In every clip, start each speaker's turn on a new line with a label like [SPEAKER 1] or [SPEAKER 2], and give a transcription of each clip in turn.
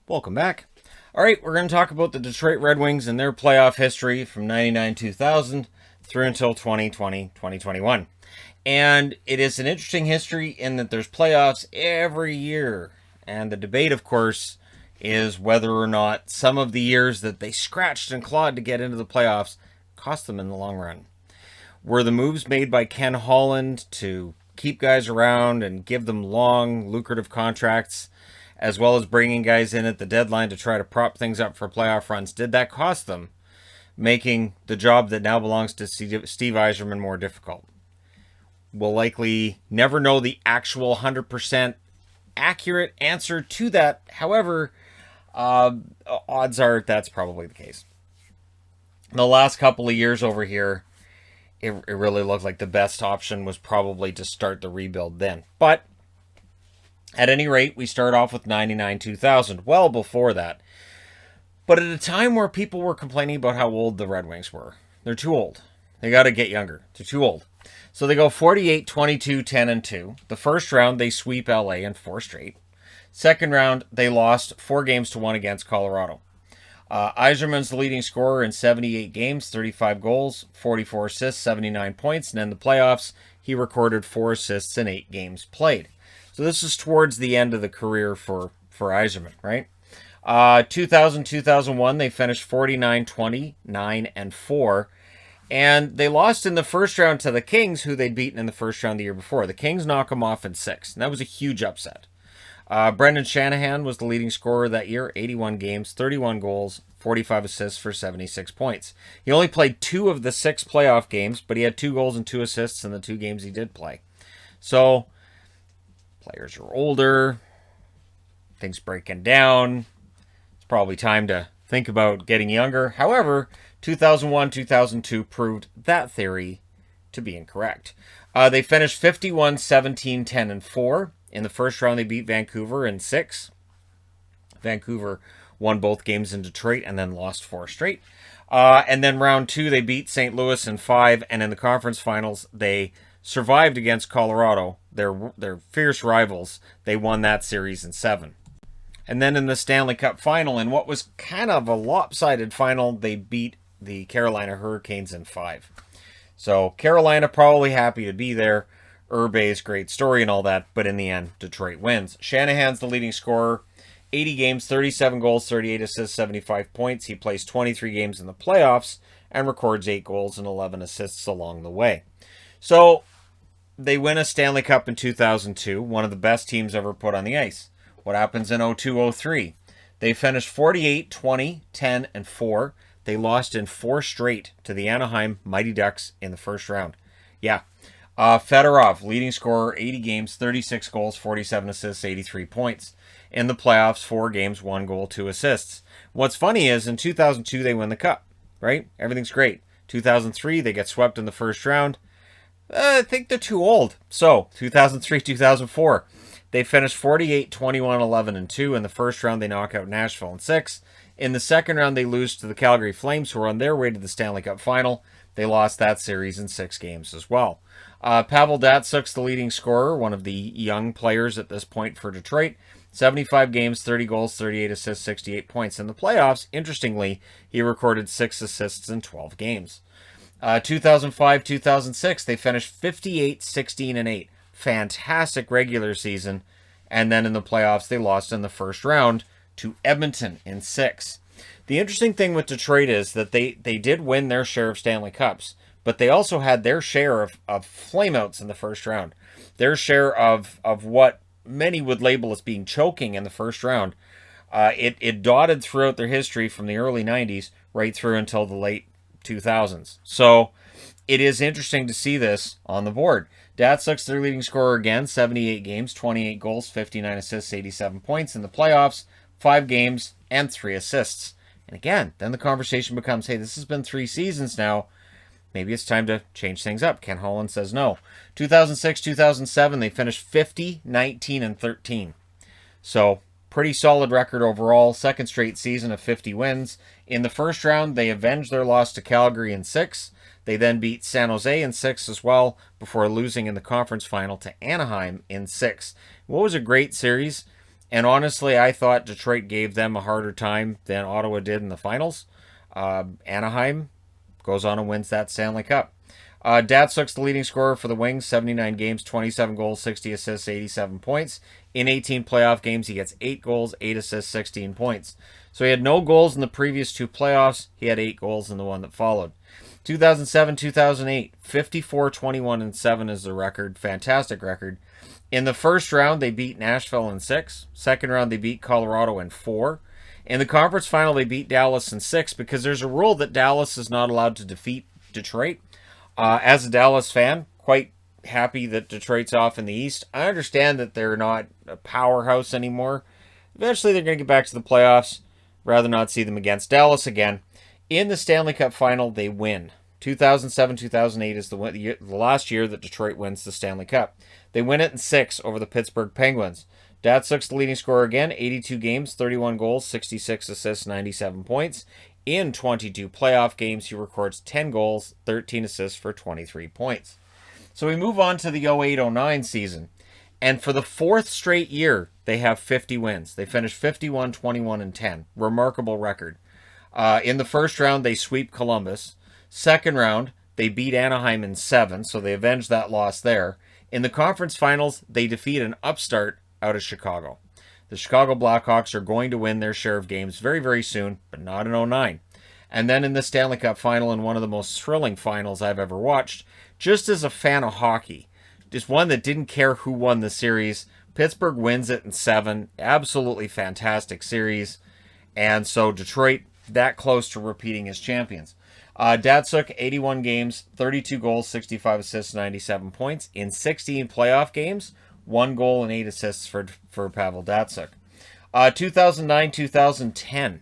[SPEAKER 1] Welcome back. All right, we're going to talk about the Detroit Red Wings and their playoff history from 99-2000 through until 2020-2021. And it is an interesting history in that there's playoffs every year. And the debate, of course, is whether or not some of the years that they scratched and clawed to get into the playoffs cost them in the long run. Were the moves made by Ken Holland to keep guys around and give them long, lucrative contracts, as well as bringing guys in at the deadline to try to prop things up for playoff runs, did that cost them, making the job that now belongs to Steve Yzerman more difficult? We'll likely never know the actual 100% accurate answer to that. However, odds are that's probably the case. The last couple of years over here, it really looked like the best option was probably to start the rebuild then. But at any rate, we start off with 99-2000, well before that. But at a time where people were complaining about how old the Red Wings were. They're too old. They got to get younger. They're too old. So they go 48-22-10-2. The first round, they sweep LA in 4 straight. Second round, they lost 4-1 against Colorado. Yzerman's the leading scorer in 78 games, 35 goals, 44 assists, 79 points. And in the playoffs, he recorded 4 assists in 8 games played. So this is towards the end of the career for Yzerman, right? 2000-2001, they finished 49-20, 9-4. And they lost in the first round to the Kings, who they'd beaten in the first round the year before. The Kings knock them off in 6, and that was a huge upset. Brendan Shanahan was the leading scorer that year, 81 games, 31 goals, 45 assists for 76 points. He only played 2 of the 6 playoff games, but he had 2 goals and 2 assists in the 2 games he did play. So players are older, things breaking down. It's probably time to think about getting younger. However, 2001-2002 proved that theory to be incorrect. They finished 51-17-10-4. In the first round, they beat Vancouver in 6. Vancouver won both games in Detroit and then lost 4 straight. And then round 2, they beat St. Louis in 5. And in the conference finals, they survived against Colorado, their fierce rivals. They won that series in 7. And then in the Stanley Cup final, in what was kind of a lopsided final, they beat the Carolina Hurricanes in 5. So Carolina probably happy to be there. Urbe's great story and all that, but in the end, Detroit wins. Shanahan's the leading scorer, 80 games, 37 goals, 38 assists, 75 points. He plays 23 games in the playoffs and records 8 goals and 11 assists along the way. So they win a Stanley Cup in 2002, one of the best teams ever put on the ice. What happens in 02-03? They finished 48-20-10-4. They lost in 4 straight to the Anaheim Mighty Ducks in the first round. Yeah. Fedorov, leading scorer, 80 games, 36 goals, 47 assists, 83 points. In the playoffs, 4 games, 1 goal, 2 assists. What's funny is in 2002, they win the Cup, right? Everything's great. 2003, they get swept in the first round. I think they're too old. So, 2003-2004, they finished 48-21-11-2. In the first round, they knock out Nashville in 6. In the second round, they lose to the Calgary Flames, who are on their way to the Stanley Cup final. They lost that series in 6 games as well. Pavel Datsyuk's the leading scorer, one of the young players at this point for Detroit. 75 games, 30 goals, 38 assists, 68 points. In the playoffs, interestingly, he recorded 6 assists in 12 games. 2005-2006, they finished 58-16-8. Fantastic regular season. And then in the playoffs, they lost in the first round to Edmonton in 6. The interesting thing with Detroit is that they did win their share of Stanley Cups, but they also had their share of flameouts in the first round. Their share of what many would label as being choking in the first round. It dotted throughout their history from the early 90s right through until the late 2000s. So it is interesting to see this on the board. Datsyuk's their leading scorer again, 78 games, 28 goals, 59 assists, 87 points. In the playoffs, 5 games and 3 assists. And again, then the conversation becomes, hey, this has been 3 seasons now. Maybe it's time to change things up. Ken Holland says no. 2006-2007, they finished 50, 19, and 13. So pretty solid record overall. Second straight season of 50 wins. In the first round, they avenged their loss to Calgary in 6. They then beat San Jose in 6 as well, before losing in the conference final to Anaheim in 6. What was a great series, And honestly, I thought Detroit gave them a harder time than Ottawa did in the finals. Anaheim goes on and wins that Stanley Cup. Datsuk's the leading scorer for the Wings, 79 games, 27 goals, 60 assists, 87 points. In 18 playoff games, he gets 8 goals, 8 assists, 16 points. So he had no goals in the previous 2 playoffs. He had 8 goals in the one that followed. 2007-2008, 54, 21, and 7 is the record. Fantastic record. In the first round, they beat Nashville in 6. Second round, they beat Colorado in 4. In the conference final, they beat Dallas in 6 because there's a rule that Dallas is not allowed to defeat Detroit. As a Dallas fan, quite happy that Detroit's off in the East. I understand that they're not a powerhouse anymore. Eventually, they're going to get back to the playoffs. Rather not see them against Dallas again. In the Stanley Cup final, they win. 2007-2008 is the last year that Detroit wins the Stanley Cup. They win it in 6 over the Pittsburgh Penguins. Datsuk's the leading scorer again, 82 games, 31 goals, 66 assists, 97 points. In 22 playoff games, he records 10 goals, 13 assists for 23 points. So we move on to the 08-09 season. And for the 4th straight year, they have 50 wins. They finish 51, 21, and 10. Remarkable record. In the first round, they sweep Columbus. Second round, they beat Anaheim in 7, so they avenged that loss there. In the conference finals, they defeat an upstart out of Chicago. The Chicago Blackhawks are going to win their share of games very, very soon, but not in 09. And then in the Stanley Cup final, in one of the most thrilling finals I've ever watched, just as a fan of hockey, just one that didn't care who won the series, Pittsburgh wins it in 7. Absolutely fantastic series. And so Detroit, that close to repeating as champions. Datsuk, 81 games, 32 goals, 65 assists, 97 points. In 16 playoff games, 1 goal and 8 assists for Pavel Datsuk. 2009-2010.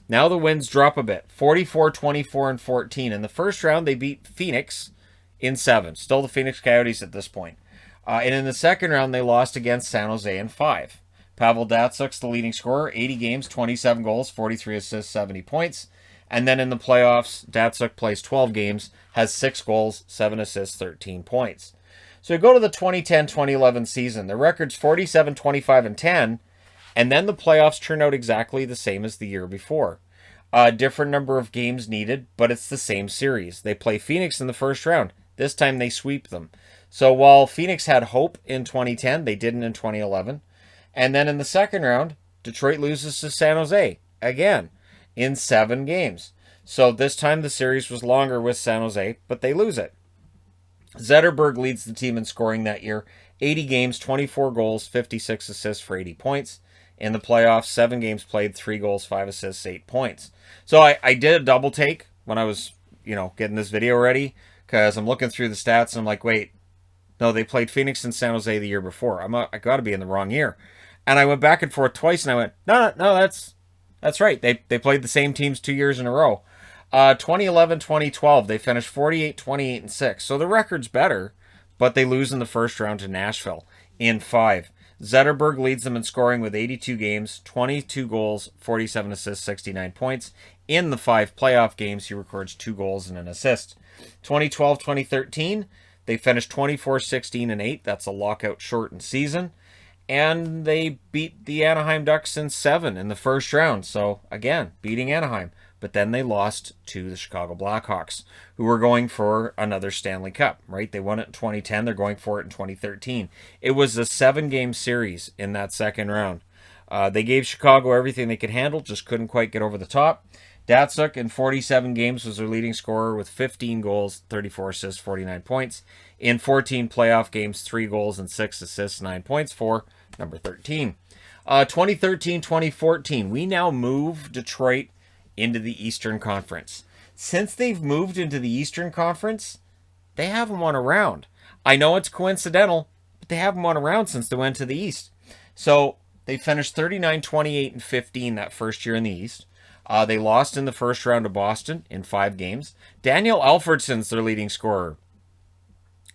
[SPEAKER 1] Now the wins drop a bit. 44, 24, and 14. In the first round, they beat Phoenix in 7. Still the Phoenix Coyotes at this point. And in the second round, they lost against San Jose in 5. Pavel Datsuk's the leading scorer, 80 games, 27 goals, 43 assists, 70 points. And then in the playoffs, Datsuk plays 12 games, has 6 goals, 7 assists, 13 points. So we go to the 2010-2011 season. The record's 47, 25, and 10. And then the playoffs turn out exactly the same as the year before. Different number of games needed, but it's the same series. They play Phoenix in the first round. This time they sweep them. So while Phoenix had hope in 2010, they didn't in 2011. And then in the second round, Detroit loses to San Jose again in 7 games. So this time the series was longer with San Jose, but they lose it. Zetterberg leads the team in scoring that year. 80 games, 24 goals, 56 assists for 80 points. In the playoffs, 7 games played, 3 goals, 5 assists, 8 points. So I did a double take when I was, getting this video ready, because I'm looking through the stats and I'm like, wait, no, they played Phoenix and San Jose the year before. I got to be in the wrong year. And I went back and forth twice and I went, no, that's right. They played the same teams 2 years in a row. 2011-2012, they finished 48, 28, and 6. So the record's better, but they lose in the first round to Nashville in 5. Zetterberg leads them in scoring with 82 games, 22 goals, 47 assists, 69 points. In the 5 playoff games, he records 2 goals and an assist. 2012-2013, they finished 24, 16, and 8. That's a lockout shortened season. And they beat the Anaheim Ducks in 7 in the first round. So, again, beating Anaheim. But then they lost to the Chicago Blackhawks, who were going for another Stanley Cup, right? They won it in 2010. They're going for it in 2013. It was a 7-game series in that second round. They gave Chicago everything they could handle, just couldn't quite get over the top. Datsuk in 47 games was their leading scorer with 15 goals, 34 assists, 49 points. In 14 playoff games, 3 goals and 6 assists, 9 points for number 13. 2013-2014, we now move Detroit into the Eastern Conference. Since they've moved into the Eastern Conference, they haven't won a round. I know it's coincidental, but they haven't won a round since they went to the East. So they finished 39, 28, and 15 that first year in the East. They lost in the first round to Boston in 5 games. Daniel Alfredsson's their leading scorer.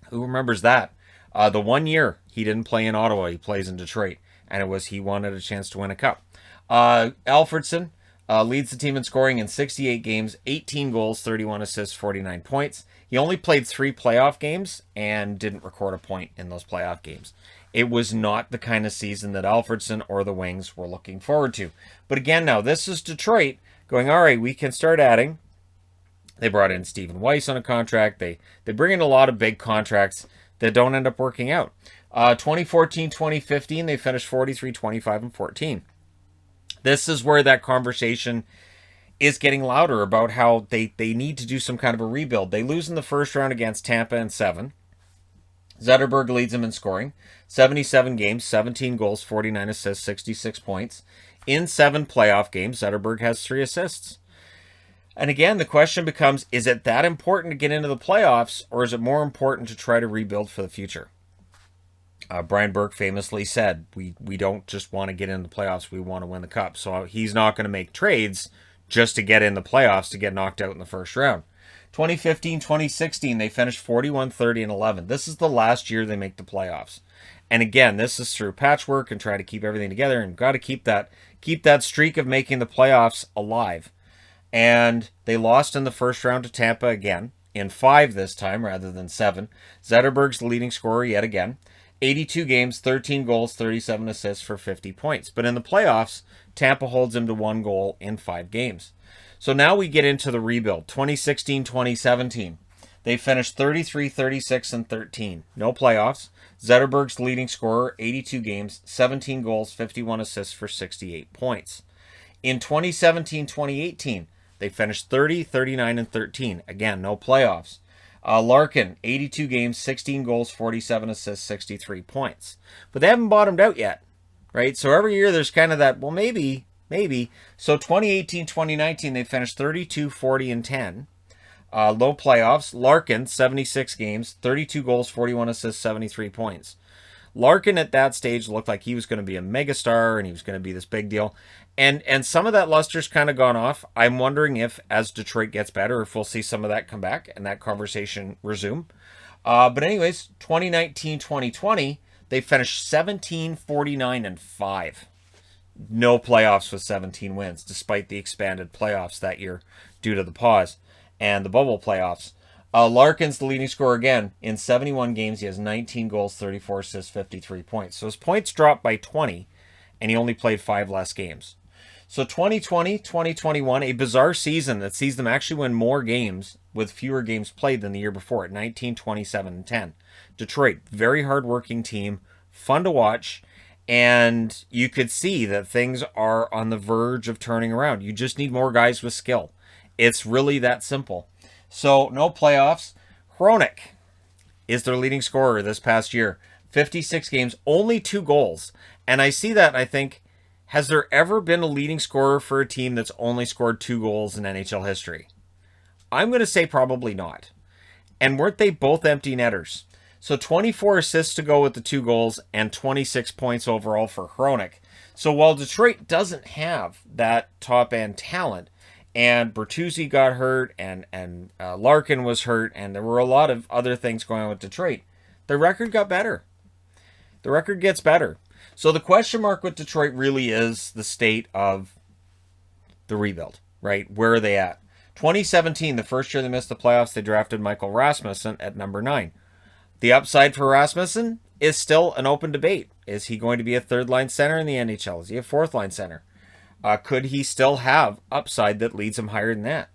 [SPEAKER 1] Who remembers that? The 1 year he didn't play in Ottawa, he plays in Detroit, and it was he wanted a chance to win a cup. Alfredsson leads the team in scoring in 68 games, 18 goals, 31 assists, 49 points. He only played 3 playoff games and didn't record a point in those playoff games. It was not the kind of season that Alfredson or the Wings were looking forward to. But again, now this is Detroit going, all right, we can start adding. They brought in Stephen Weiss on a contract. They bring in a lot of big contracts that don't end up working out. 2014-2015, they finished 43, 25, and 14. This is where that conversation is getting louder about how they need to do some kind of a rebuild. They lose in the first round against Tampa in 7. Zetterberg leads them in scoring. 77 games, 17 goals, 49 assists, 66 points. In 7 playoff games, Zetterberg has 3 assists. And again, the question becomes, is it that important to get into the playoffs, or is it more important to try to rebuild for the future? Brian Burke famously said, we don't just want to get in the playoffs, we want to win the cup. So he's not going to make trades just to get in the playoffs to get knocked out in the first round. 2015-2016, they finished 41, 30, and 11. This is the last year they make the playoffs. And again, this is through patchwork and try to keep everything together, and got to keep that streak of making the playoffs alive. And they lost in the first round to Tampa again, in 5 this time rather than 7. Zetterberg's the leading scorer yet again. 82 games, 13 goals, 37 assists for 50 points. But in the playoffs, Tampa holds him to 1 goal in 5 games. So now we get into the rebuild. 2016-2017. They finished 33, 36, and 13. No playoffs. Zetterberg's the leading scorer, 82 games, 17 goals, 51 assists for 68 points. In 2017-2018, they finished 30, 39, and 13. Again, no playoffs. Larkin, 82 games, 16 goals, 47 assists, 63 points. But they haven't bottomed out yet, right? So every year there's kind of that, well, maybe. So 2018-2019, they finished 32, 40, and 10. Low playoffs. Larkin, 76 games, 32 goals, 41 assists, 73 points. Larkin at that stage looked like he was going to be a megastar and he was going to be this big deal. And some of that luster's kind of gone off. I'm wondering if, as Detroit gets better, if we'll see some of that come back and that conversation resume. But anyways, 2019-2020, they finished 17, 49, and 5. No playoffs with 17 wins, despite the expanded playoffs that year due to the pause and the bubble playoffs. Larkin's the leading scorer again. In 71 games, he has 19 goals, 34 assists, 53 points. So his points dropped by 20, and he only played 5 less games. So 2020, 2021, a bizarre season that sees them actually win more games with fewer games played than the year before at 19, 27, and 10. Detroit, very hardworking team, fun to watch, and you could see that things are on the verge of turning around. You just need more guys with skill. It's really that simple. So no playoffs. Hronek is their leading scorer this past year. 56 games, only 2 goals. And I see that and I think, has there ever been a leading scorer for a team that's only scored 2 goals in NHL history? I'm going to say probably not. And weren't they both empty netters? So 24 assists to go with the 2 goals and 26 points overall for Hronek. So while Detroit doesn't have that top-end talent, and Bertuzzi got hurt, and Larkin was hurt, and there were a lot of other things going on with Detroit, the record got better. The record gets better. So the question mark with Detroit really is the state of the rebuild, right? Where are they at? 2017, the first year they missed the playoffs, they drafted Michael Rasmussen at number 9. The upside for Rasmussen is still an open debate. Is he going to be a third-line center in the NHL? Is he a fourth-line center? Could he still have upside that leads him higher than that?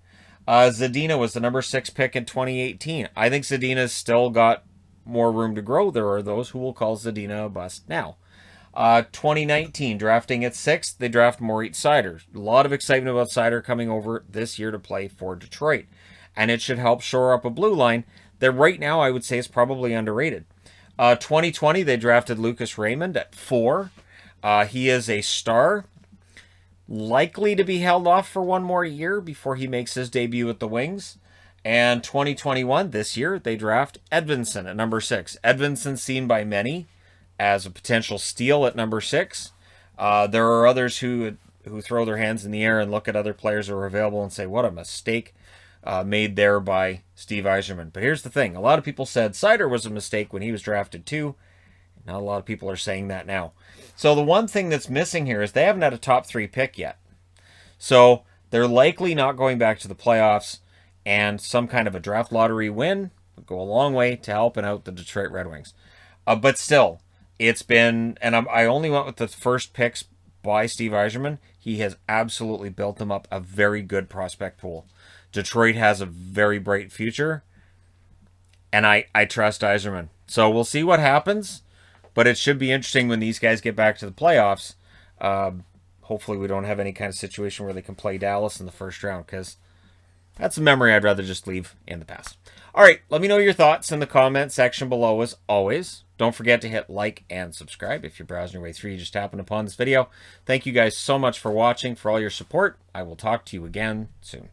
[SPEAKER 1] Zadina was the number 6 pick in 2018. I think Zadina's still got more room to grow. There are those who will call Zadina a bust now. 2019, drafting at 6th, they draft Moritz Seider. A lot of excitement about Seider coming over this year to play for Detroit. And it should help shore up a blue line that right now I would say is probably underrated. 2020, they drafted Lucas Raymond at 4. He is a star. Likely to be held off for 1 more year before he makes his debut with the Wings. And 2021, this year, they draft Edvinsson at number 6. Edvinsson seen by many as a potential steal at number 6. There are others who throw their hands in the air and look at other players who are available and say, what a mistake made there by Steve Yzerman. But here's the thing. A lot of people said Seider was a mistake when he was drafted too. Not a lot of people are saying that now. So the one thing that's missing here is they haven't had a top 3 pick yet. So they're likely not going back to the playoffs, and some kind of a draft lottery win would go a long way to helping out the Detroit Red Wings. But still, It's been, and I only went with the first picks by Steve Yzerman. He has absolutely built them up a very good prospect pool. Detroit has a very bright future, and I trust Yzerman. So we'll see what happens, but it should be interesting when these guys get back to the playoffs. Hopefully, we don't have any kind of situation where they can play Dallas in the first round, because that's a memory I'd rather just leave in the past. All right, let me know your thoughts in the comment section below as always. Don't forget to hit like and subscribe if you're browsing your way through. You just happened upon this video. Thank you guys so much for watching, for all your support. I will talk to you again soon.